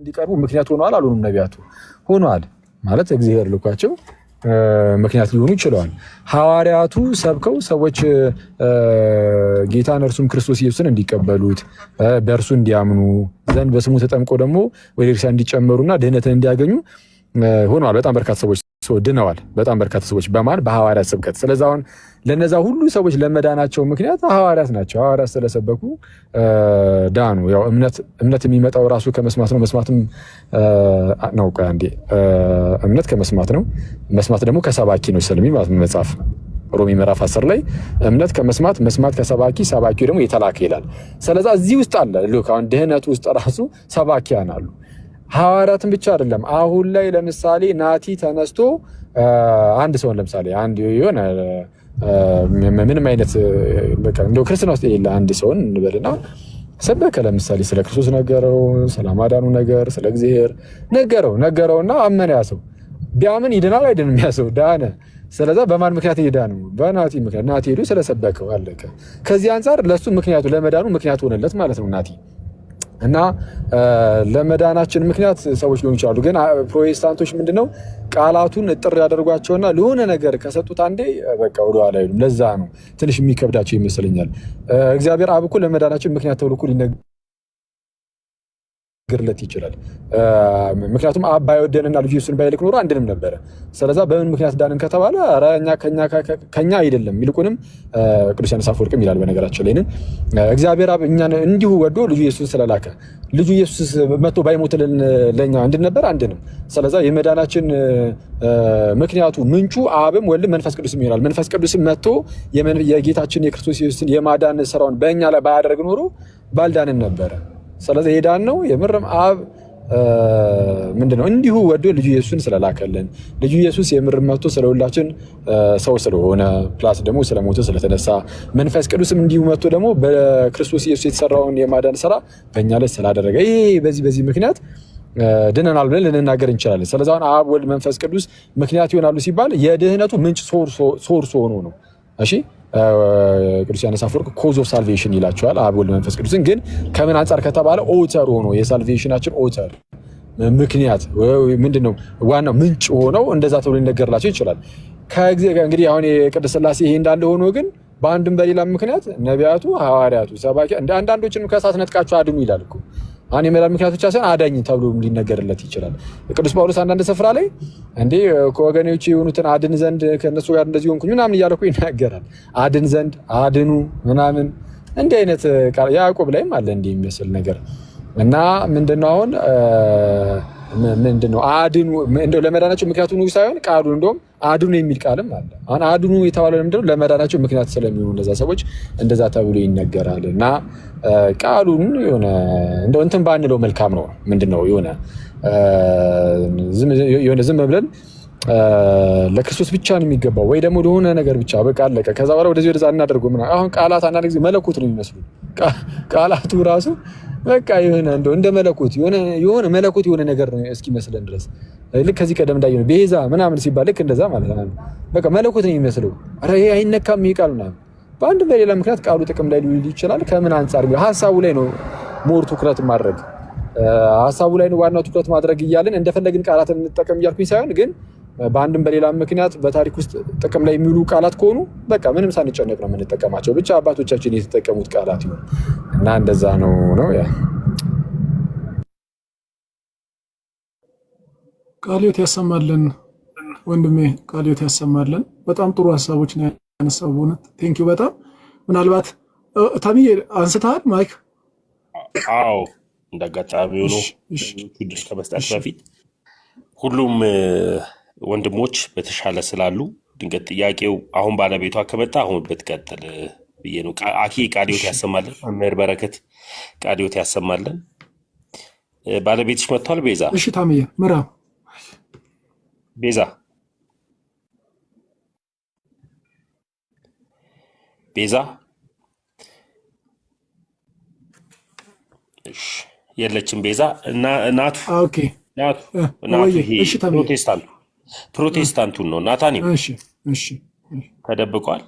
እንዲቀርቡ ምክንያት ሆነዋል አሉንም ነቢያቱ ሆነዋል ማለት እግዚአብሔር ልኳቸው ምክንያት ሊሆኑ ይችላል። ሐዋርያቱ ሰብከው ሰዎች ጌታን እርሱም ክርስቶስ ኢየሱስን እንዲቀበሉት በእርሱ እንዲያምኑ ዘንድ በስሙ ተጠምቆ ደግሞ ወደ ክርስቲያን እንዲጨመሩና ድህነትን እንዲያገኙ ሆነዋል። በጣም በርካታ ሰዎች ድነዋል። በጣም በርካታ ሰዎች በማን በሐዋርያት ስብከት። ስለዚህ አሁን ለነዛ ሁሉ ሰዎች ለመዳናቸው ምክንያት ሐዋርያት ናቸው። ሐዋርያት ስለሰበኩ ዳኑ። ያው እምነት የሚመጣው ራሱ ከመስማት ነው። መስማትም ነው አንዴ እምነት ከመስማት ነው። መስማት ደግሞ ከሰባኪ ነው ስለሚል ማለት ነው መጽሐፍ ሮሜ ምዕራፍ 10 ላይ እምነት ከመስማት መስማት ከሰባኪ ሰባኪው ደግሞ የተላከ ይላል። ስለዚህ እዚህ ውስጥ አለ ልክ አሁን ድህነት ውስጥ ራሱ ሰባኪያን አሉ። ሐዋርያትን ብቻ አይደለም። አሁን ላይ ለምሳሌ ናቲ ተነስቶ አንድ ሰውን ለምሳሌ አንድ የሆነ ምንም አይነት በቃ እንደው ክርስትና ውስጥ የሌለ አንድ ሰውን እንበልና ሰበከ። ለምሳሌ ስለ ክርስቶስ ነገረው፣ ስለ ማዳኑ ነገር፣ ስለ እግዚአብሔር ነገረውና አመነ። ያ ሰው ቢያምን ይድናል አይድንም? ያ ሰው ዳነ። ስለዛ በማን ምክንያት ይዳነው? በናቲ ምክንያት። ናቲ ሄዶ ስለሰበከው አለቀ። ከዚህ አንፃር ለሱ ምክንያቱ ለመዳኑ ምክንያት ሆነለት ማለት ነው ናቲ። እና ለመዳናችን ምክንያት ሰዎች ሊሆኑ ይችላሉ። ግን ፕሮቴስታንቶች ምንድነው ቃላቱን እጥር ያደርጓቸውና ለሆነ ነገር ከሰጡት አንዴ በቃ ወደ ኋላ አይሉም። ለዛ ነው ትንሽ የሚከብዳቸው ይመስለኛል። እግዚአብሔር አብ እኮ ለመዳናችን ምክንያት ተብሎ እኮ ሊነገርለት ይችላል። ምክንያቱም አብ ባይወደንና ልጁ ኢየሱስን ባይልክ ኖሮ አንድንም ነበረ። ስለዛ በምን ምክንያት ዳንን ከተባለ ኧረ እኛ ከኛ አይደለም ይልቁንም ቅዱስ ዮሐንስ አፈወርቅም ይላል በነገራችን ላይ እግዚአብሔር አብ እኛን እንዲሁ ወዶ ልጁ ኢየሱስ ስለላከ ልጁ ኢየሱስ መጥቶ ባይሞትልን ለኛ እንድን ነበር አንድንም። ስለዛ የመዳናችን ምክንያቱ ምንጩ አብም ወልድም መንፈስ ቅዱስም ይሆናል። መንፈስ ቅዱስም መጥቶ የጌታችን የክርስቶስ ኢየሱስን የማዳን ስራውን በእኛ ላይ ባያደርግ ኖሮ ባልዳንን ነበረ። ስለዚህ የዳን ነው የምርም አብ ምንድነው እንዲሁ ወዶ ልጁ ኢየሱስን ስለላከልን ልጁ ኢየሱስ የምርም መጥቶ ስለሁላችን ሰው ስለሆነ ፕላስ ደግሞ ስለሞተ ስለተነሳ መንፈስ ቅዱስም እንዲሁ መጥቶ ደግሞ በክርስቶስ ኢየሱስ የተሰራውን የማዳን ስራ በእኛ ላይ ስላደረገ ይሄ በዚህ ምክንያት ድነናል ብለን ልንናገር እንችላለን። ስለዚህ አሁን አብ ወልድ መንፈስ ቅዱስ ምክንያት ይሆናሉ ሲባል የድህነቱ ምንጭ ሶርስ ሆኖ ነው። እሺ ቅዱስ ዮሐንስ አፈወርቅ ኮዝ ኦፍ ሳልቬሽን ይላቸዋል አብ ወልድ መንፈስ ቅዱስን። ግን ከምን አንጻር ከተባለ ኦተር ሆኖ የሳልቬሽናችን ኦተር ምክንያት ምንድነው ዋናው ምንጭ ሆነው እንደዛ ተብሎ ሊነገርላቸው ይችላል። እንግዲህ አሁን የቅድስት ሥላሴ ይሄ እንዳለ ሆኖ ግን በአንድም በሌላ ምክንያት ነቢያቱ፣ ሐዋርያቱ፣ ሰባኪ አንዳንዶችንም ከእሳት ነጥቃቸው አድኑ ይላል እኮ። አሁን የመዳን ምክንያት ብቻ ሳይሆን አዳኝ ተብሎ ሊነገርለት ይችላል። ቅዱስ ጳውሎስ አንዳንድ ስፍራ ላይ እንዴ ከወገኖቼ የሆኑትን አድን ዘንድ ከነሱ ጋር እንደዚህ ሆንኩኝ ምናምን እያለ እኮ ይናገራል። አድን ዘንድ አድኑ ምናምን እንዲህ አይነት ቃል ያዕቆብ ላይም አለ እንዲህ የሚመስል ነገር እና ምንድነው አሁን ምንድነው አድኑ እንደው ለመዳናቸው ምክንያቱ ነው ሳይሆን ቃሉ እንደውም አድኑ የሚል ቃልም አለ። አሁን አድኑ የተባለው ምንድነው ለመዳናቸው ምክንያት ስለሚሆኑ እነዛ ሰዎች እንደዛ ተብሎ ይነገራል። እና ቃሉን የሆነ እንደው እንትን ባንለው መልካም ነው። ምንድነው የሆነ ዝም ብለን ለክርስቶስ ብቻ ነው የሚገባው ወይ ደግሞ ለሆነ ነገር ብቻ በቃ አለቀ። ከዛ በኋላ ወደዛ እናደርገው ምናምን። አሁን ቃላት አንዳንድ ጊዜ መለኮት ነው የሚመስሉ ቃላቱ ራሱ በቃ የሆነ እንደው እንደ መለኮት የሆነ መለኮት የሆነ ነገር ነው እስኪመስለን ድረስ ልክ ከዚህ ቀደም እንዳየነው ቤዛ ምናምን ሲባል ልክ እንደዛ ማለት ነው። በቃ መለኮት ነው የሚመስለው። ኧረ ይሄ አይነካም ይሄ ቃል ምናምን። በአንድ በሌላ ምክንያት ቃሉ ጥቅም ላይ ሊውል ይችላል። ከምን አንጻር ሀሳቡ ላይ ነው ሞር ትኩረት ማድረግ ሀሳቡ ላይ ነው ዋናው ትኩረት ማድረግ እያልን እንደፈለግን ቃላትን እንጠቀም እያልኩኝ ሳይሆን ግን በአንድም በሌላ ምክንያት በታሪክ ውስጥ ጥቅም ላይ የሚውሉ ቃላት ከሆኑ በቃ ምንም ሳንጨነቅ ነው የምንጠቀማቸው። ብቻ አባቶቻችን የተጠቀሙት ቃላት ይሁን እና እንደዛ ነው ያ ቃልዮት ያሰማልን ወንድሜ፣ ቃልዮት ያሰማልን። በጣም ጥሩ ሀሳቦች ነው ያነሳው። እውነት ቴንኪው በጣም ምናልባት ታሚዬ አንስተሃል ማይክ? አዎ እንደጋጣሚ ሆኖ ቅዱስ ከመስጠት በፊት ሁሉም ወንድሞች በተሻለ ስላሉ ድንገት ጥያቄው አሁን ባለቤቷ ከመጣ አሁን ብትቀጥል ብዬ ነው። አኪ ቃልዮት ያሰማልን። መምህር በረከት ቃልዮት ያሰማልን። ባለቤትሽ መጥቷል ቤዛ? እሺ ታሚዬ ምራ ቤዛ እሺ የለችም ቤዛ እና ናቱ ፕሮቴስታንቱን ነው ናታኒ ተደብቋል።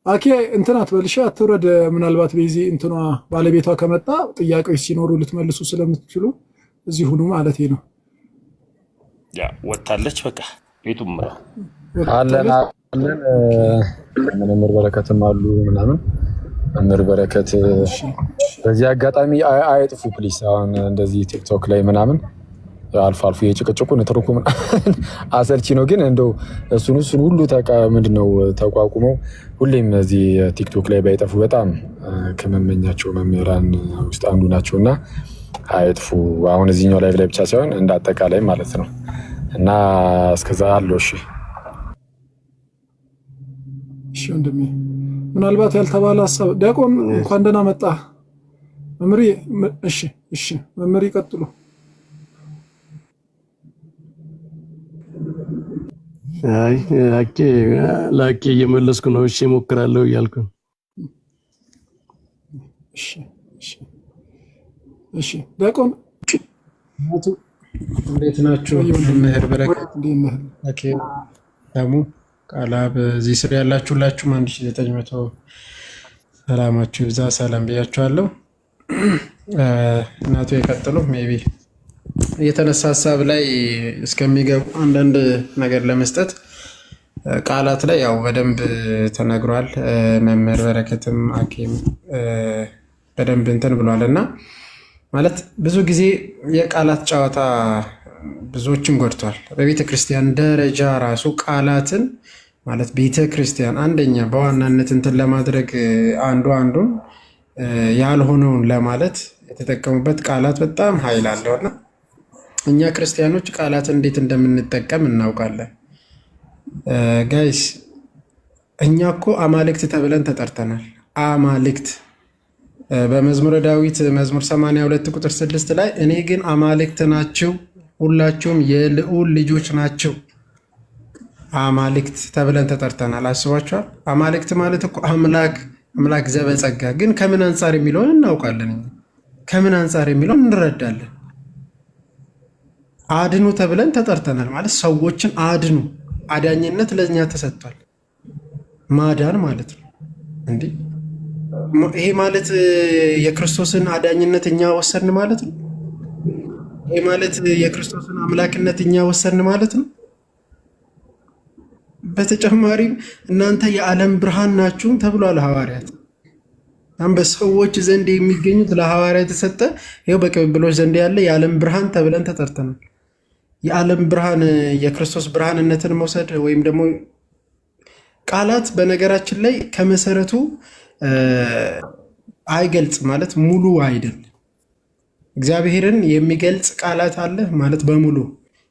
አኬ እንትን አትበልሽ አትውረድ። ምናልባት ቤዚ እንትኗ ባለቤቷ ከመጣ ጥያቄዎች ሲኖሩ ልትመልሱ ስለምትችሉ እዚህ ሁኑ ማለት ነው። ያ ወታለች በቃ ቤቱም አለን አለን መምህር በረከትም አሉ ምናምን መምህር በረከት በዚህ አጋጣሚ አይጥፉ ፕሊስ። አሁን እንደዚህ ቲክቶክ ላይ ምናምን አልፎ አልፎ የጭቅጭቁ ንትርኩ አሰልቺ ነው፣ ግን እንደው እሱን ሁሉ ምንድነው ተቋቁመው ሁሌም እዚህ ቲክቶክ ላይ ባይጠፉ በጣም ከመመኛቸው መምህራን ውስጥ አንዱ ናቸውና አይጥፉ። አሁን እዚህኛው ላይቭ ላይ ብቻ ሳይሆን እንደ አጠቃላይ ማለት ነው። እና እስከዛ አለው። እሺ ወንድሜ፣ ምናልባት ያልተባለ ሀሳብ ዲያቆን እንኳን ደህና መጣ መምህር። እሺ መምህር ይቀጥሉ። አይ ላኬ እየመለስኩ ነው። እሺ እሞክራለሁ እያልኩ። እሺ ዲያቆን እንዴት ናችሁ? መምህር በረከት ኦኬ ታሙ ቃላብ እዚህ ስር ያላችሁላችሁም 1900 ሰላማችሁ ይብዛ። ሰላም ብያችኋለሁ። እናቱ የቀጥሉ ሜቢ የተነሳ ሀሳብ ላይ እስከሚገቡ አንዳንድ ነገር ለመስጠት ቃላት ላይ ያው በደንብ ተነግሯል። መምህር በረከትም አኬም በደንብ እንትን ብሏል እና ማለት ብዙ ጊዜ የቃላት ጨዋታ ብዙዎችን ጎድቷል። በቤተ ክርስቲያን ደረጃ ራሱ ቃላትን ማለት ቤተ ክርስቲያን አንደኛ በዋናነት እንትን ለማድረግ አንዱን ያልሆነውን ለማለት የተጠቀሙበት ቃላት በጣም ኃይል አለውና እኛ ክርስቲያኖች ቃላትን እንዴት እንደምንጠቀም እናውቃለን። ጋይስ እኛ እኮ አማልክት ተብለን ተጠርተናል። አማልክት በመዝሙረ ዳዊት መዝሙር 82 ቁጥር 6 ላይ እኔ ግን አማልክት ናችሁ፣ ሁላችሁም የልዑል ልጆች ናችሁ። አማልክት ተብለን ተጠርተናል። አስባችኋል? አማልክት ማለት እኮ አምላክ ዘበጸጋ። ግን ከምን አንጻር የሚለውን እናውቃለን። ከምን አንጻር የሚለውን እንረዳለን። አድኑ ተብለን ተጠርተናል። ማለት ሰዎችን አድኑ፣ አዳኝነት ለእኛ ተሰጥቷል። ማዳን ማለት ነው እንዴ? ይሄ ማለት የክርስቶስን አዳኝነት እኛ ወሰድን ማለት ነው። ይሄ ማለት የክርስቶስን አምላክነት እኛ ወሰድን ማለት ነው። በተጨማሪም እናንተ የዓለም ብርሃን ናችሁ ተብሏል ሐዋርያት። በሰዎች ዘንድ የሚገኙት ለሐዋርያት የተሰጠ ይኸው በቅብብሎች ዘንድ ያለ የዓለም ብርሃን ተብለን ተጠርተናል። የዓለም ብርሃን የክርስቶስ ብርሃንነትን መውሰድ ወይም ደግሞ ቃላት በነገራችን ላይ ከመሰረቱ አይገልጽ ማለት ሙሉ አይደለም። እግዚአብሔርን የሚገልጽ ቃላት አለ ማለት በሙሉ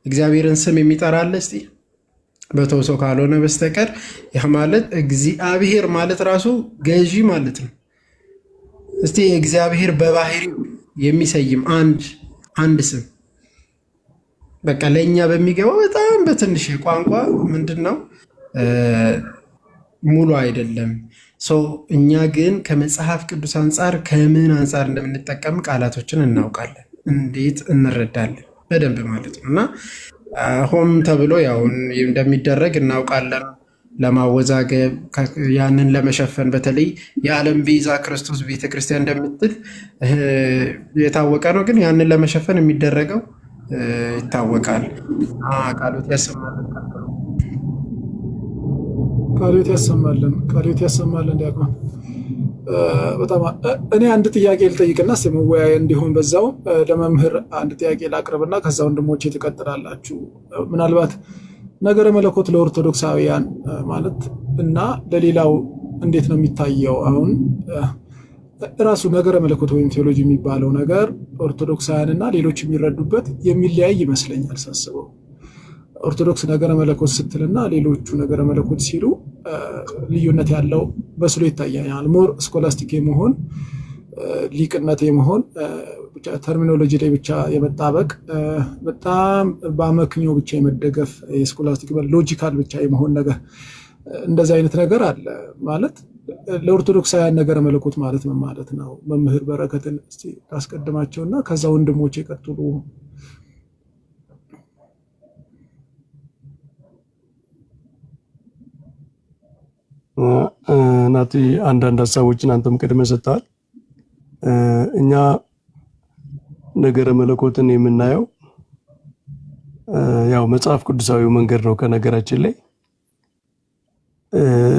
እግዚአብሔርን ስም የሚጠራ አለ እስቲ በተውሶ ካልሆነ በስተቀር ያ ማለት እግዚአብሔር ማለት ራሱ ገዢ ማለት ነው። እስቲ እግዚአብሔር በባህሪው የሚሰይም አንድ ስም በቃ ለእኛ በሚገባው በጣም በትንሽ ቋንቋ ምንድን ነው ሙሉ አይደለም። እኛ ግን ከመጽሐፍ ቅዱስ አንጻር ከምን አንጻር እንደምንጠቀም ቃላቶችን እናውቃለን፣ እንዴት እንረዳለን በደንብ ማለት ነው። እና ሆም ተብሎ ያው እንደሚደረግ እናውቃለን፣ ለማወዛገብ ያንን ለመሸፈን በተለይ የዓለም ቤዛ ክርስቶስ ቤተክርስቲያን እንደምትል የታወቀ ነው። ግን ያንን ለመሸፈን የሚደረገው ይታወቃል። ቃሎት ያሰማልን፣ ቃሎት ያሰማልን። ዲያቆን በጣም እኔ አንድ ጥያቄ ልጠይቅና መወያያ እንዲሆን በዛው ለመምህር አንድ ጥያቄ ላቅርብና ከዛ ወንድሞቼ ትቀጥላላችሁ። ምናልባት ነገረ መለኮት ለኦርቶዶክሳውያን ማለት እና ለሌላው እንዴት ነው የሚታየው? አሁን ራሱ ነገረ መለኮት ወይም ቴዎሎጂ የሚባለው ነገር ኦርቶዶክሳውያን እና ሌሎች የሚረዱበት የሚለያይ ይመስለኛል ሳስበው። ኦርቶዶክስ ነገረ መለኮት ስትልና ሌሎቹ ነገረ መለኮት ሲሉ ልዩነት ያለው በስሎ ይታያል። ሞር ስኮላስቲክ የመሆን ሊቅነት የመሆን ተርሚኖሎጂ ላይ ብቻ የመጣበቅ በጣም በአመክንዮ ብቻ የመደገፍ የስኮላስቲክ ሎጂካል ብቻ የመሆን ነገር እንደዚህ አይነት ነገር አለ። ማለት ለኦርቶዶክሳውያን ነገረ መለኮት ማለት ምን ማለት ነው? መምህር በረከትን እስቲ ታስቀድማቸውና ከዛ ወንድሞች ይቀጥሉ። ናቲ አንዳንድ ሀሳቦችን አንተም ቅድመ ሰጥተዋል። እኛ ነገረ መለኮትን የምናየው ያው መጽሐፍ ቅዱሳዊ መንገድ ነው። ከነገራችን ላይ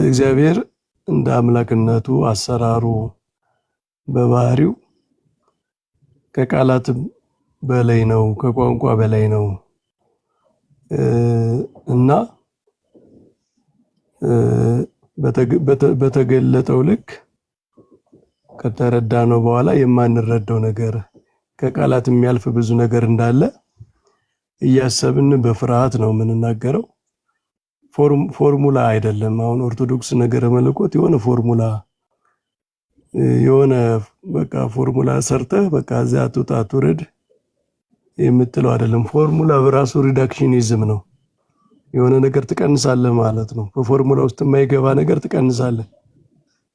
እግዚአብሔር እንደ አምላክነቱ አሰራሩ በባህሪው ከቃላትም በላይ ነው፣ ከቋንቋ በላይ ነው እና በተገለጠው ልክ ከተረዳ ነው በኋላ የማንረዳው ነገር ከቃላት የሚያልፍ ብዙ ነገር እንዳለ እያሰብን በፍርሃት ነው የምንናገረው። ፎርሙላ አይደለም። አሁን ኦርቶዶክስ ነገረ መለኮት የሆነ ፎርሙላ የሆነ በቃ ፎርሙላ ሰርተህ በቃ እዚያ አትውጣ አትውረድ የምትለው አይደለም። ፎርሙላ በራሱ ሪዳክሽኒዝም ነው። የሆነ ነገር ትቀንሳለህ ማለት ነው። በፎርሙላ ውስጥ የማይገባ ነገር ትቀንሳለህ።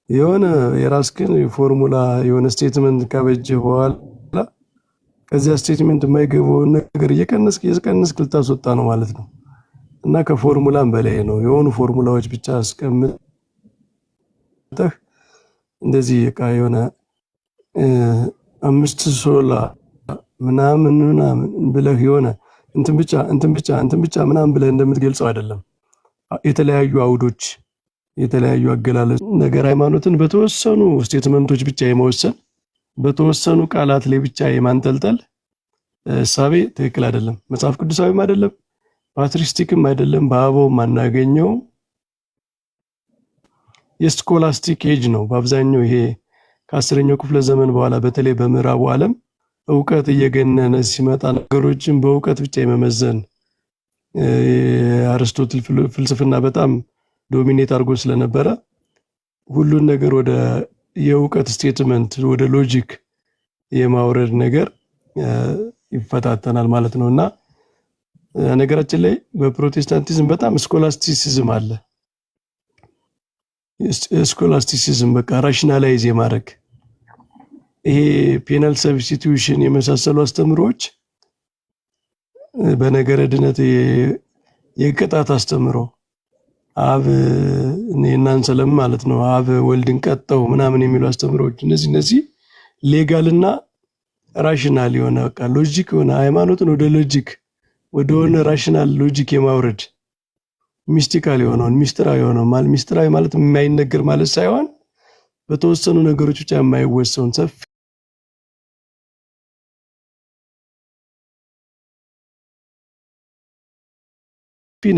የሆነ የራስህን ፎርሙላ የሆነ ስቴትመንት ካበጀህ በኋላ ከዚያ ስቴትመንት የማይገባውን ነገር እየቀነስክ ልታስወጣ ነው ማለት ነው። እና ከፎርሙላም በላይ ነው። የሆኑ ፎርሙላዎች ብቻ አስቀምጠህ እንደዚህ በቃ የሆነ 5 ሶላ ምናምን ብለህ የሆነ እንትን ብቻ ምናምን ብለህ እንደምትገልጸው አይደለም። የተለያዩ አውዶች፣ የተለያዩ አገላለጽ ነገር ሃይማኖትን በተወሰኑ ስቴትመንቶች ብቻ የመወሰን በተወሰኑ ቃላት ላይ ብቻ የማንጠልጠል እሳቤ ትክክል አይደለም። መጽሐፍ ቅዱሳዊም አይደለም፣ ፓትሪስቲክም አይደለም። በአበው ማናገኘው የስኮላስቲክ ኤጅ ነው። በአብዛኛው ይሄ ከ10ኛው ክፍለ ዘመን በኋላ በተለይ በምዕራቡ ዓለም እውቀት እየገነነ ሲመጣ ነገሮችን በእውቀት ብቻ የመመዘን የአርስቶትል ፍልስፍና በጣም ዶሚኔት አድርጎ ስለነበረ ሁሉን ነገር ወደ የእውቀት ስቴትመንት ወደ ሎጂክ የማውረድ ነገር ይፈታተናል ማለት ነውና ነገራችን ላይ በፕሮቴስታንቲዝም በጣም ስኮላስቲሲዝም አለ። ስኮላስቲሲዝም በቃ ራሽናላይዝ የማድረግ ይሄ ፔናል ሰብስቲቲዩሽን የመሳሰሉ አስተምሮች በነገረ ድነት የቅጣት አስተምሮ አብ እናንሰለም ማለት ነው። አብ ወልድን ቀጠው ምናምን የሚሉ አስተምሮች እነዚህ ሌጋልና ራሽናል የሆነ በቃ ሎጂክ የሆነ ሃይማኖትን ወደ ሎጂክ ወደሆነ ራሽናል ሎጂክ የማውረድ ሚስቲካል የሆነውን ሚስጥራዊ የሆነው ማለት ሚስጥራዊ ማለት የማይነገር ማለት ሳይሆን በተወሰኑ ነገሮች ብቻ የማይወሰውን ሰፊ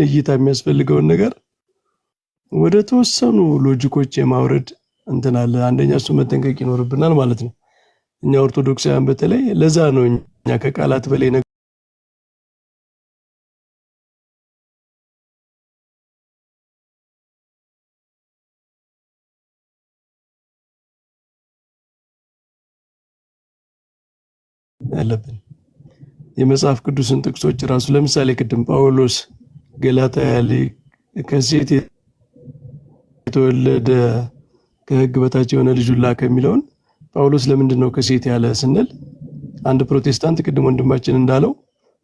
እይታ የሚያስፈልገውን ነገር ወደ ተወሰኑ ሎጂኮች የማውረድ እንትን አለ። አንደኛ እሱ መጠንቀቅ ይኖርብናል ማለት ነው። እኛ ኦርቶዶክሳውያን በተለይ ለዛ ነው እኛ ከቃላት በላይ ያለብን የመጽሐፍ ቅዱስን ጥቅሶች ራሱ ለምሳሌ ቅድም ጳውሎስ ገላትያ ላይ ከሴት የተወለደ ከሕግ በታች የሆነ ልጁን ላከ የሚለውን ጳውሎስ ለምንድን ነው ከሴት ያለ ስንል አንድ ፕሮቴስታንት ቅድም ወንድማችን እንዳለው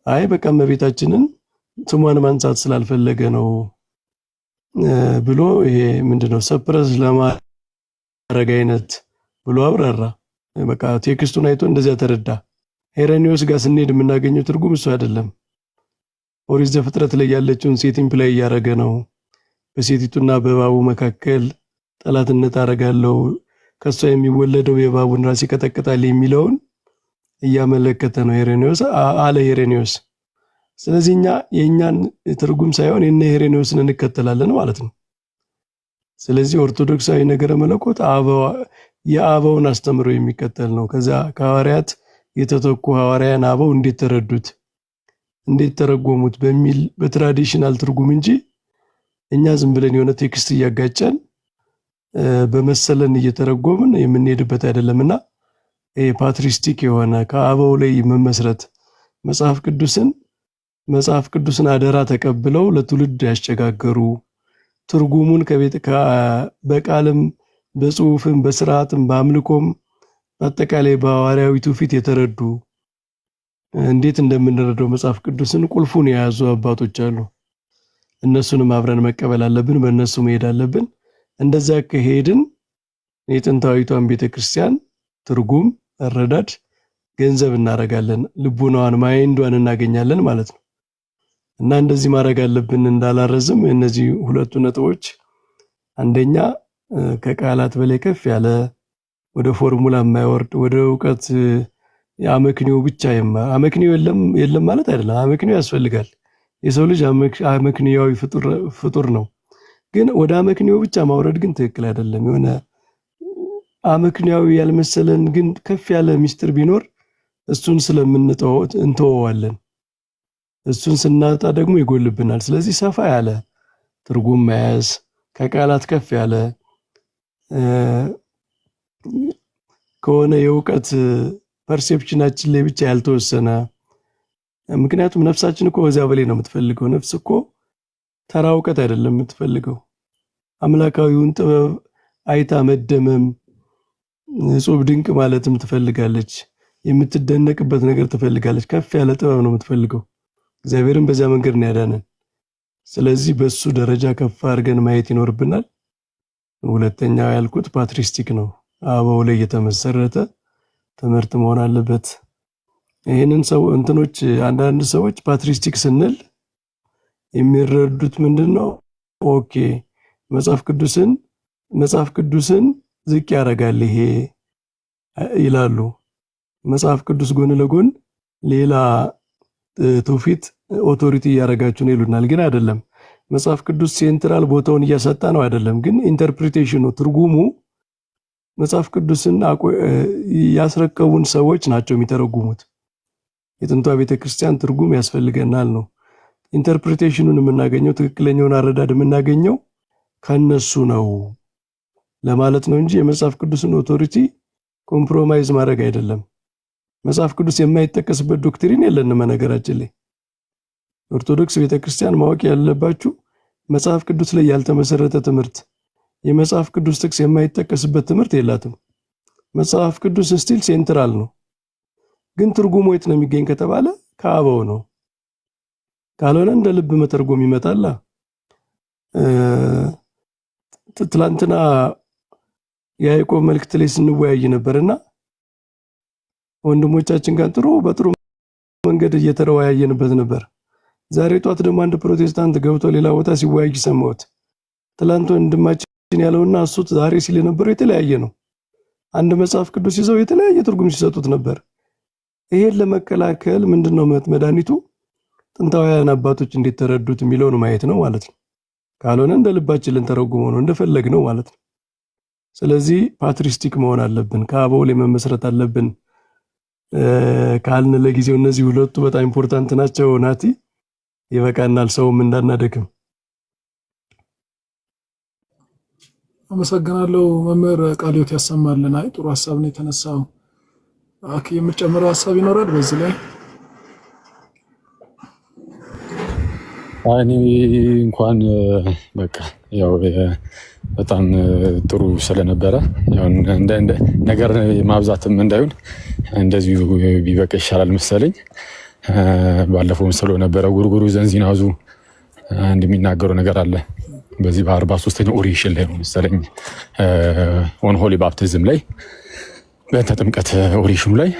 አይ በቃ እመቤታችንን ስሟን ማንሳት ስላልፈለገ ነው ብሎ ይሄ ምንድነው ሰፕረስ ለማድረግ አይነት ብሎ አብራራ። በቃ ቴክስቱን አይቶ እንደዚያ ተረዳ። ሄሬኒዮስ ጋር ስንሄድ የምናገኘው ትርጉም እሱ አይደለም። ኦሪት ዘፍጥረት ላይ ያለችውን ሴት ኢምፕላይ እያደረገ ነው። በሴቲቱና በእባቡ መካከል ጠላትነት አደርጋለሁ፣ ከሷ የሚወለደው የእባቡን ራስ ይቀጠቅጣል የሚለውን እያመለከተ ነው ሄሬኒዮስ። ስለዚህ እኛ የእኛን ትርጉም ሳይሆን የነ ሄሬኒዮስን እንከተላለን ማለት ነው። ስለዚህ ኦርቶዶክሳዊ ነገረ መለኮት የአበውን አስተምሮ የሚከተል ነው። ከዛ ከሐዋርያት የተተኩ ሐዋርያን አበው እንዴት ተረዱት እንዴት ተረጎሙት በሚል በትራዲሽናል ትርጉም እንጂ እኛ ዝም ብለን የሆነ ቴክስት እያጋጨን በመሰለን እየተረጎምን የምንሄድበት አይደለምና ይሄ ፓትሪስቲክ የሆነ ከአበው ላይ መመስረት መጽሐፍ ቅዱስን አደራ ተቀብለው ለትውልድ ያሸጋገሩ ትርጉሙን በቃልም በጽሁፍም በስርዓትም በአምልኮም አጠቃላይ በሐዋርያዊ ትውፊት የተረዱ እንዴት እንደምንረዳው መጽሐፍ ቅዱስን ቁልፉን የያዙ አባቶች አሉ። እነሱንም አብረን መቀበል አለብን፣ በእነሱ መሄድ አለብን። እንደዛ ከሄድን የጥንታዊቷን ቤተክርስቲያን ትርጉም፣ አረዳድ፣ ገንዘብ እናደርጋለን፣ ልቡናዋን ማይንዷን እናገኛለን ማለት ነው። እና እንደዚህ ማድረግ አለብን። እንዳላረዝም እነዚህ ሁለቱ ነጥቦች፣ አንደኛ ከቃላት በላይ ከፍ ያለ ወደ ፎርሙላ የማይወርድ ወደ እውቀት አመክንዮ ብቻ አመክንዮ የለም ማለት አይደለም። አመክንዮ ያስፈልጋል። የሰው ልጅ አመክንያዊ ፍጡር ነው። ግን ወደ አመክንዮ ብቻ ማውረድ ግን ትክክል አይደለም። የሆነ አመክንያዊ ያልመሰለን ግን ከፍ ያለ ሚስጥር ቢኖር እሱን እንተወዋለን። እሱን ስናጣ ደግሞ ይጎልብናል። ስለዚህ ሰፋ ያለ ትርጉም መያዝ፣ ከቃላት ከፍ ያለ ከሆነ የእውቀት ፐርሴፕሽናችን ላይ ብቻ ያልተወሰነ። ምክንያቱም ነፍሳችን እኮ በዚያ በላይ ነው የምትፈልገው። ነፍስ እኮ ተራ እውቀት አይደለም የምትፈልገው። አምላካዊውን ጥበብ አይታ መደመም፣ እጹብ ድንቅ ማለትም ትፈልጋለች። የምትደነቅበት ነገር ትፈልጋለች። ከፍ ያለ ጥበብ ነው የምትፈልገው። እግዚአብሔርን በዚያ መንገድ ነው ያዳነን። ስለዚህ በሱ ደረጃ ከፍ አድርገን ማየት ይኖርብናል። ሁለተኛው ያልኩት ፓትሪስቲክ ነው። አበው ላይ የተመሰረተ ትምህርት መሆን አለበት። ይህንን እንትኖች አንዳንድ ሰዎች ፓትሪስቲክ ስንል የሚረዱት ምንድነው? ኦኬ መጽሐፍ ቅዱስን ዝቅ ያደርጋል ይሄ ይላሉ። መጽሐፍ ቅዱስ ጎን ለጎን ሌላ ትውፊት ኦቶሪቲ እያደረጋችሁ ነው ይሉናል። ግን አይደለም። መጽሐፍ ቅዱስ ሴንትራል ቦታውን እያሰጣ ነው አይደለም። ግን ኢንተርፕሪቴሽኑ ትርጉሙ መጽሐፍ ቅዱስን ያስረከቡን ሰዎች ናቸው የሚተረጉሙት። የጥንቷ ቤተክርስቲያን ትርጉም ያስፈልገናል ነው። ኢንተርፕሪቴሽኑን የምናገኘው ትክክለኛውን አረዳድ የምናገኘው ከነሱ ነው ለማለት ነው እንጂ የመጽሐፍ ቅዱስን ኦቶሪቲ ኮምፕሮማይዝ ማድረግ አይደለም። መጽሐፍ ቅዱስ የማይጠቀስበት ዶክትሪን የለንም። ነገራችን ላይ ኦርቶዶክስ ቤተክርስቲያን ማወቅ ያለባችሁ መጽሐፍ ቅዱስ ላይ ያልተመሰረተ ትምህርት፣ የመጽሐፍ ቅዱስ ጥቅስ የማይጠቀስበት ትምህርት የላትም። መጽሐፍ ቅዱስ ስቲል ሴንትራል ነው። ግን ትርጉሙ የት ነው የሚገኝ ከተባለ ከአበው ነው። ካልሆነ እንደ ልብ መተርጎም ይመጣላ። ትላንትና የያዕቆብ መልእክት ላይ ስንወያይ ነበርና ወንድሞቻችን ጋር በጥሩ መንገድ እየተወያየንበት ነበር። ዛሬ ጧት ደግሞ አንድ ፕሮቴስታንት ገብቶ ሌላ ቦታ ሲወያይ ሰማሁት። ትላንት ወንድማችን ያለውና እሱ ዛሬ ሲል የነበረው የተለያየ ነው። አንድ መጽሐፍ ቅዱስ ይዘው የተለያየ ትርጉም ሲሰጡት ነበር። ይሄን ለመከላከል ምንድነው መድኃኒቱ? ጥንታውያን አባቶች እንዴት ተረዱት የሚለውን ማየት ነው ማለት ነው። ካልሆነ እንደ ልባችን ልንተረጉመው ነው እንደፈለግነው ማለት ነው። ስለዚህ ፓትሪስቲክ መሆን አለብን፣ ከአበው ላይ መመስረት አለብን ካልን ለጊዜው እነዚህ ሁለቱ በጣም ኢምፖርታንት ናቸው። ናቲ ይበቃናል፣ ሰውም እንዳናደክም። አመሰግናለሁ መምህር ቃልዮት ያሰማልን። አይ ጥሩ ሐሳብ ነው የተነሳው። አኪ የምጨምረው ሐሳብ ይኖራል በዚህ ላይ? እኔ እንኳን በቃ ያው በጣም ጥሩ ስለነበረ ያው እንደ ነገር ማብዛትም እንዳይሆን እንደዚሁ ቢበቃ ይሻላል መሰለኝ። ባለፈውም ስለነበረ ጉርጉሩ ዘንዚናዙ እንደሚናገረው ነገር አለ። በዚህ በ43ኛው ኦሪሽን ላይ ነው መሰለኝ ኦን ሆሊ ባፕቲዝም ላይ በተጥምቀት ኦሪሽኑ ላይ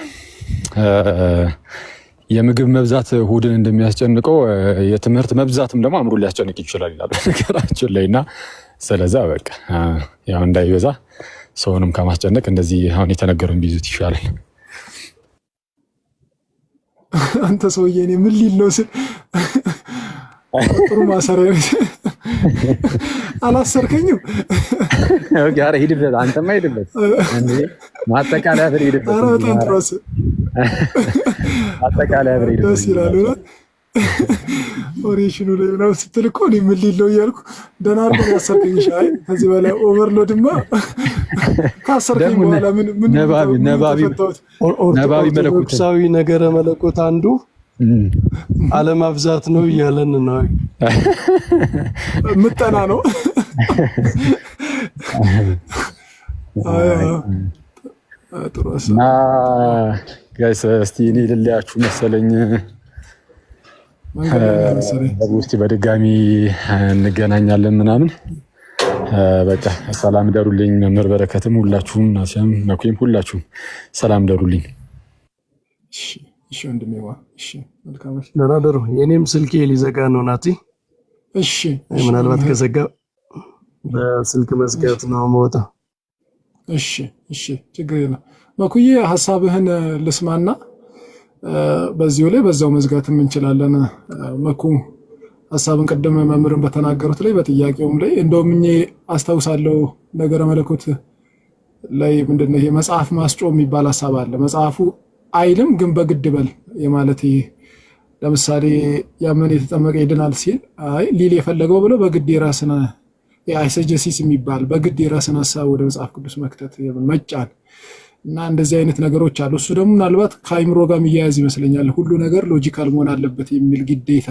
የምግብ መብዛት ሆድን እንደሚያስጨንቀው የትምህርት መብዛትም ደግሞ አእምሮ ሊያስጨንቅ ይችላል ይላሉ ነገራችን ላይ እና ስለዛ በቃ ያው እንዳይበዛ ሰውንም ከማስጨነቅ እንደዚህ አሁን የተነገረውን ቢይዙት ይሻላል። አንተ ሰውዬ እኔ ምን ሊል ነው ስል ጥሩ ማሰሪያ አላሰርከኝም። ኦኬ ሂድበት፣ አንተማ ሂድበት እንዴ ማጠቃለያ ብር ሂድበት። ኧረ በጣም ጥሩ ማጠቃለያ ብር ሂድበት። ደስ ይላል። ኦሪሽኑ ላይ ምናምን ስትል እኮ እኔ ምን ሊል ነው እያልኩ ደህና አድርገን ያሰርከኝ። ሻይ ከዚህ በላይ ኦቨርሎድማ ካሰርከኝ በኋላ ምን ነባቢ ኦርቶዶክሳዊ ነገረ መለኮት አንዱ አለማብዛት ነው እያለን ነው። ምጠና ነው። እና ጋይስ እስቲ እኔ ልለያችሁ መሰለኝ። እስቲ በድጋሚ እንገናኛለን ምናምን። በቃ ሰላም ደሩልኝ። መምህር በረከትም ሁላችሁም፣ ናሲያም መኩሪም ሁላችሁም ሰላም ደሩልኝ። እሺ እሺ ወንድሜዋ እሺ መልካም እሺ ደህና ደሩ። የኔም ስልኬ ሊዘጋ ነው ናቲ። እሺ ምናልባት ከዘጋ በስልክ መዝጋት ነው መውጣ። እሺ እሺ ችግር የለም። መኩዬ ሐሳብህን ልስማና በዚሁ ላይ በዛው መዝጋትም እንችላለን። መኩ ሐሳብን ቀደም መምህርን በተናገሩት ላይ በጥያቄውም ላይ እንደውም እኔ አስታውሳለሁ ነገረ መለኮት ላይ ምንድነው ይሄ መጽሐፍ ማስጮ የሚባል ሐሳብ አለ። መጽሐፉ አይልም ግን በግድ በል የማለት ለምሳሌ ያመነ የተጠመቀ ይድናል ሲል አይ ሊል የፈለገው ብሎ በግድ የራስን አይሰጀሲስ የሚባል በግድ የራስን ሐሳብ ወደ መጽሐፍ ቅዱስ መክተት መጫን እና እንደዚህ አይነት ነገሮች አሉ። እሱ ደግሞ ምናልባት ከአይምሮ ጋር የሚያያዝ ይመስለኛል። ሁሉ ነገር ሎጂካል መሆን አለበት የሚል ግዴታ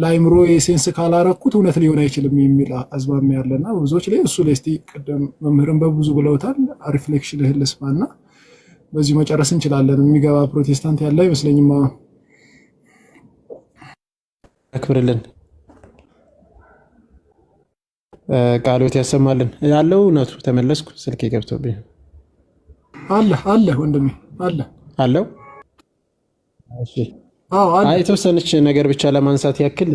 ለአይምሮ የሴንስ ካላረኩት እውነት ሊሆን አይችልም የሚል አዝማሚያ ያለና ብዙዎች ላይ እሱ ላይ እስቲ ቀደም መምህርን በብዙ ብለውታል። ሪፍሌክሽንህን ልስማና በዚህ መጨረስ እንችላለን። የሚገባ ፕሮቴስታንት ያለ አይመስለኝም። አክብርልን ቃሎት ያሰማልን ያለው እውነቱ ተመለስኩ። ስልኬ ገብቶብኝ አለ ወንድሜ አለው። እሺ የተወሰነች ነገር ብቻ ለማንሳት ያክል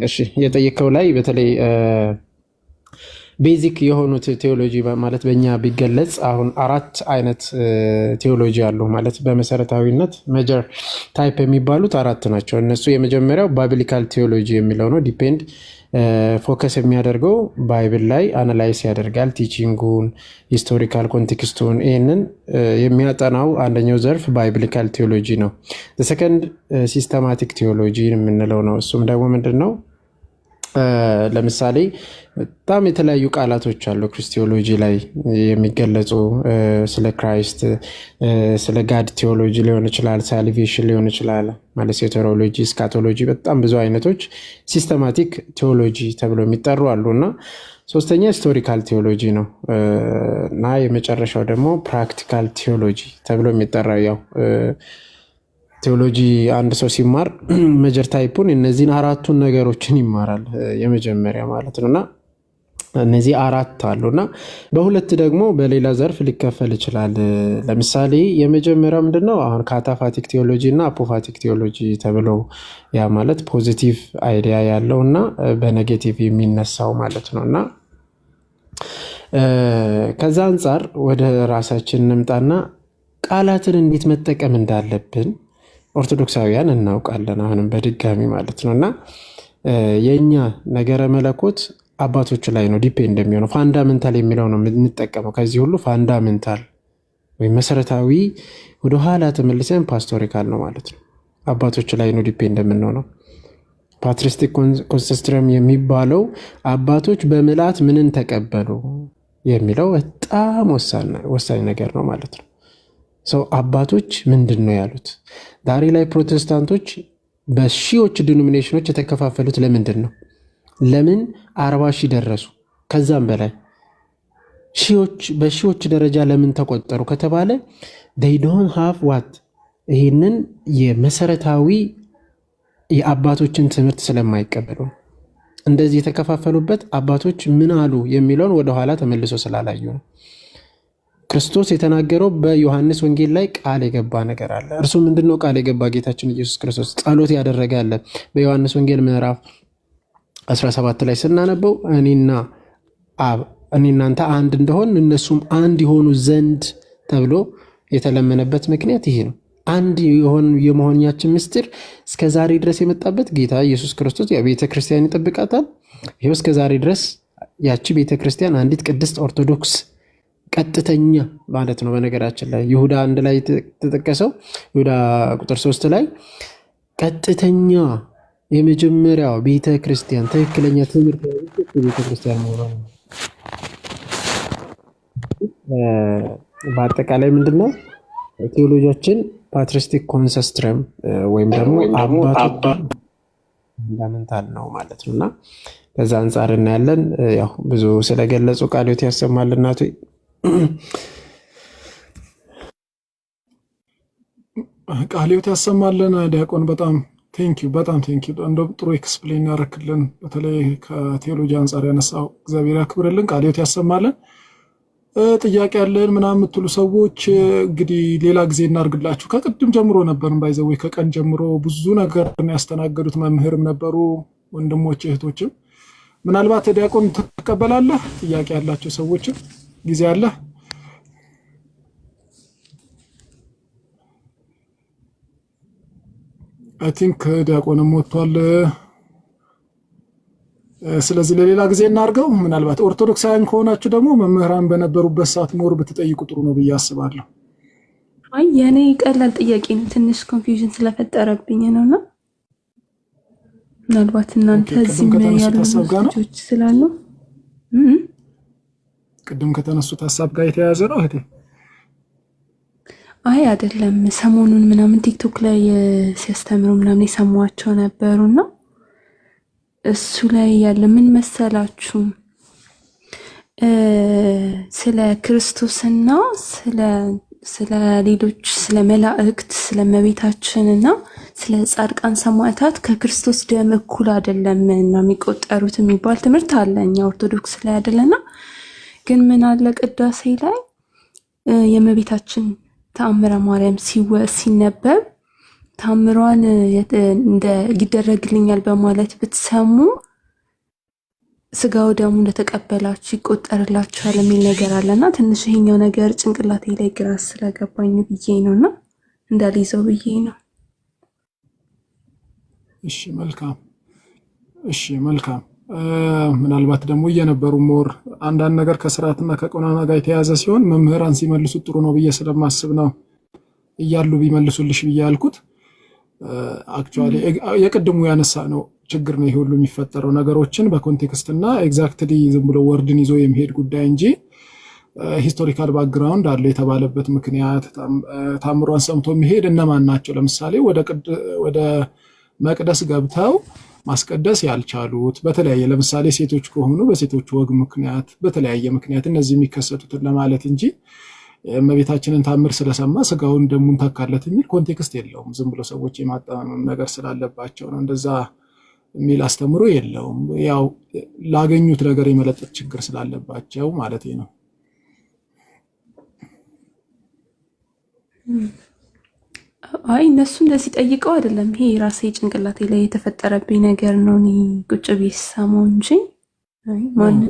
እሺ የጠየቀው ላይ በተለይ ቤዚክ የሆኑት ቴዎሎጂ ማለት በእኛ ቢገለጽ አሁን 4 አይነት ቴዎሎጂ አሉ ማለት በመሰረታዊነት ሜጀር ታይፕ የሚባሉት 4 ናቸው። እነሱ የመጀመሪያው ባይብሊካል ቴዎሎጂ የሚለው ነው። ዲፔንድ ፎከስ የሚያደርገው ባይብል ላይ አናላይዝ ያደርጋል፣ ቲቺንጉን፣ ሂስቶሪካል ኮንቴክስቱን ይህንን የሚያጠናው አንደኛው ዘርፍ ባይብሊካል ቴዎሎጂ ነው። ሰከንድ ሲስተማቲክ ቴዎሎጂ የምንለው ነው። እሱም ደግሞ ምንድን ነው? ለምሳሌ በጣም የተለያዩ ቃላቶች አሉ ክርስቲዮሎጂ ላይ የሚገለጹ ስለ ክራይስት፣ ስለ ጋድ ቴዎሎጂ ሊሆን ይችላል፣ ሳልቬሽን ሊሆን ይችላል፣ ማለት ሴቶሮሎጂ፣ ስካቶሎጂ በጣም ብዙ አይነቶች ሲስተማቲክ ቴዎሎጂ ተብሎ የሚጠሩ አሉ እና ሶስተኛ ሂስቶሪካል ቴዎሎጂ ነው እና የመጨረሻው ደግሞ ፕራክቲካል ቴዎሎጂ ተብሎ የሚጠራው ያው ቴዎሎጂ አንድ ሰው ሲማር ሜጀር ታይፑን እነዚህን 4ቱን ነገሮችን ይማራል የመጀመሪያ ማለት ነውና እነዚህ 4 አሉና በሁለት ደግሞ በሌላ ዘርፍ ሊከፈል ይችላል። ለምሳሌ የመጀመሪያው ምንድነው? አሁን ካታፋቲክ ቴዎሎጂ እና አፖፋቲክ ቴዎሎጂ ተብሎ ያ ማለት ፖዚቲቭ አይዲያ ያለውና በኔጌቲቭ የሚነሳው ማለት ነውና ከዛ አንፃር ወደ ራሳችን እንምጣና ቃላትን እንዴት መጠቀም እንዳለብን ኦርቶዶክሳውያን እናውቃለን። አሁንም በድጋሚ ማለት ነውና የኛ ነገረ መለኮት አባቶች ላይ ነው ዲፔንድ የሚሆነው። ፋንዳሜንታል የሚለው ነው የምንጠቀመው። ከዚህ ሁሉ ፋንዳሜንታል ወይም መሰረታዊ ወደ ኋላ ተመልሰን ፓስቶሪካል ነው ማለት ነው። አባቶች ላይ ነው ዲፔንድ የምንሆነው። ፓትሪስቲክ ኮንሲስተረም የሚባለው አባቶች በምልአት ምንን ተቀበሉ የሚለው በጣም ወሳኝ ነገር ነው ማለት ነው። ሰው አባቶች ምንድን ነው ያሉት? ዛሬ ላይ ፕሮቴስታንቶች በሺዎች ዲኖሚኔሽኖች የተከፋፈሉት ለምንድን ነው? ለምን 40,000 ደረሱ? ከዛም በላይ በሺዎች ደረጃ ለምን ተቆጠሩ ከተባለ they don't have what ይህንን የመሰረታዊ የአባቶችን ትምህርት ስለማይቀበሉ እንደዚህ የተከፋፈሉበት አባቶች ምን አሉ የሚለውን ወደኋላ ተመልሶ ስላላዩ ነው። ክርስቶስ የተናገረው በዮሐንስ ወንጌል ላይ ቃል የገባ ነገር አለ። እርሱ ምንድነው? ቃል የገባ ጌታችን ኢየሱስ ክርስቶስ ጸሎት ያደረገ አለ። በዮሐንስ ወንጌል ምዕራፍ 17 ላይ ስናነበው እኔና እናንተ አንድ እንደሆን እነሱም አንድ የሆኑ ዘንድ ተብሎ የተለመነበት ምክንያት ይሄ ነው። አንድ የመሆናችን ምስጢር እስከ ዛሬ ድረስ የመጣበት ጌታ ኢየሱስ ክርስቶስ የቤተ ክርስቲያን ይጠብቃታል። ይሄው እስከ ዛሬ ድረስ ያቺ ቤተ ክርስቲያን አንዲት ቅድስት ኦርቶዶክስ ቀጥተኛ ማለት ነው። በነገራችን ላይ ይሁዳ አንድ ላይ ተጠቀሰው ይሁዳ ቁጥር 3 ላይ ቀጥተኛ የመጀመሪያው ቤተ ክርስቲያን ትክክለኛ ትምህርት ቤተ ክርስቲያን ነው። በአጠቃላይ ምንድነው ቴዎሎጂያችን ፓትሪስቲክ ኮንሲስተረም ወይም ደግሞ አባቱ ፋንዳሜንታል ነው ማለት ነውና ከዛ አንፃር እናያለን። ያው ብዙ ስለገለጹ ቃሎት ያሰማል እናቱ ቃሎት ያሰማልን። ዲያቆን በጣም ቴንኪው እንደው ጥሩ ኤክስፕሌን ያደረክልን በተለይ ከቴዎሎጂ አንፃር ያነሳው እግዚአብሔር ያክብርልን። ቃሎት ያሰማልን። ጥያቄ ያለን ምናምን የምትሉ ሰዎች እንግዲህ ሌላ ጊዜ እናርግላችሁ። ከቅድም ጀምሮ ነበርን ባይዘወይ ከቀን ጀምሮ ብዙ ነገር ያስተናገዱት መምህርም ነበሩ ወንድሞች እህቶችም። ምናልባት ዲያቆን ትቀበላለህ? ጥያቄ ያላቸው ሰዎችም ጊዜ አለ። አይ ቲንክ ዲያቆንም ወጥቷል። ስለዚህ ለሌላ ጊዜ እናርገው። ምናልባት ኦርቶዶክሳውያን ከሆናችሁ ደግሞ መምህራን በነበሩበት ሰዓት ሞር ብትጠይቁ ጥሩ ነው ብዬ አስባለሁ። አይ የኔ ቀላል ጥያቄ ነው፣ ትንሽ ኮንፊውዥን ስለፈጠረብኝ ነውና ምናልባት እናንተ እዚህ ያሉ ልጆች ስላሉ ቅድም ከተነሱት ሀሳብ ጋር የተያያዘ ነው እህቴ? አይ አይደለም፣ ሰሞኑን ምናምን ቲክቶክ ላይ ሲያስተምሩ ምናምን የሰማቸው ነበሩና እሱ ላይ ያለ ምን መሰላችሁ ስለ ክርስቶስና ስለ ሌሎች ስለ መላእክት ስለ እመቤታችንና ስለ ጻድቃን ሰማዕታት ከክርስቶስ ደም እኩል አይደለም እና የሚቆጠሩት የሚባል ትምህርት አለ እኛ ኦርቶዶክስ ላይ አይደለና። ግን ምን አለ ቅዳሴ ላይ የእመቤታችን ተአምረ ማርያም ሲነበብ ታምሯን እንደ ይደረግልኛል በማለት ብትሰሙ ስጋው ደሙ እንደተቀበላችሁ ይቆጠርላችኋል የሚል ነገር አለና ትንሽ ይሄኛው ነገር ጭንቅላቴ ላይ ግራ ስለገባኝ ብዬ ነውና እንዳልይዘው ብዬ ነው። እሺ መልካም። ምናልባት ደግሞ እየነበሩ ሞር አንዳንድ ነገር ከስርዓትና ከቀኖና ጋር የተያዘ ሲሆን መምህራን ሲመልሱ ጥሩ ነው ብዬ ስለማስብ ነው እያሉ ቢመልሱልሽ ብዬ ያልኩት። አክቹአሊ የቅድሙ ያነሳ ነው ችግር ነው ይሄ ሁሉ የሚፈጠረው ነገሮችን በኮንቴክስት እና ኤግዛክትሊ ዝም ብሎ ወርድን ይዞ የሚሄድ ጉዳይ እንጂ ሂስቶሪካል ባክግራውንድ አለ የተባለበት ምክንያት ታምሯን ሰምቶ የሚሄድ እነማን ናቸው? ለምሳሌ ወደ መቅደስ ገብተው ማስቀደስ ያልቻሉት በተለያየ ለምሳሌ ሴቶች ከሆኑ በሴቶች ወግ ምክንያት በተለያየ ምክንያት እነዚህ የሚከሰቱትን ለማለት እንጂ እመቤታችንን ታምር ስለሰማ ስጋውን ደሙን ተካለት የሚል ኮንቴክስት የለውም። ዝም ብሎ ሰዎች የማጣመም ነገር ስላለባቸው ነው እንደዛ የሚል አስተምሮ የለውም። ያው ላገኙት ነገር የመለጠጥ ችግር ስላለባቸው ማለት ነው። አይ እነሱ እንደዚህ ጠይቀው አይደለም፣ ይሄ ራሴ ጭንቅላቴ ላይ የተፈጠረብኝ ነገር ነው። እኔ ቁጭ ብዬ ሰማው እንጂ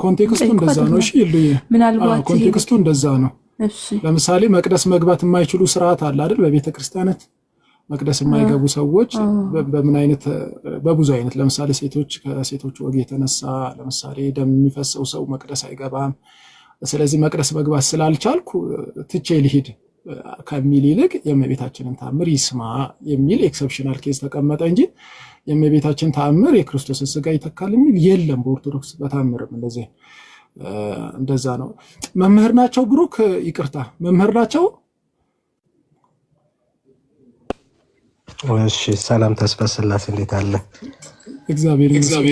ኮንቴክስቱ እንደዛ ነው። እሺ ምናልባት ኮንቴክስቱ እንደዛ ነው። ለምሳሌ መቅደስ መግባት የማይችሉ ስርዓት አለ አይደል? በቤተ ክርስቲያናት መቅደስ የማይገቡ ሰዎች በምን አይነት በብዙ አይነት ለምሳሌ ሴቶች ከሴቶች ወግ የተነሳ ለምሳሌ ደም የሚፈሰው ሰው መቅደስ አይገባም። ስለዚህ መቅደስ መግባት ስላልቻልኩ ትቼ ልሂድ ከሚል ይልቅ የእመቤታችንን ተአምር ይስማ የሚል ኤክሰፕሽናል ኬዝ ተቀመጠ እንጂ የእመቤታችን ተአምር የክርስቶስን ስጋ ይተካል የሚል የለም በኦርቶዶክስ በተአምርም እንደዚህ እንደዛ ነው። መምህር ናቸው ብሩክ ይቅርታ መምህር ናቸው። እሺ ሰላም ተስፋ ስላሴ እንዴት አለ? እግዚአብሔር ይመስገን።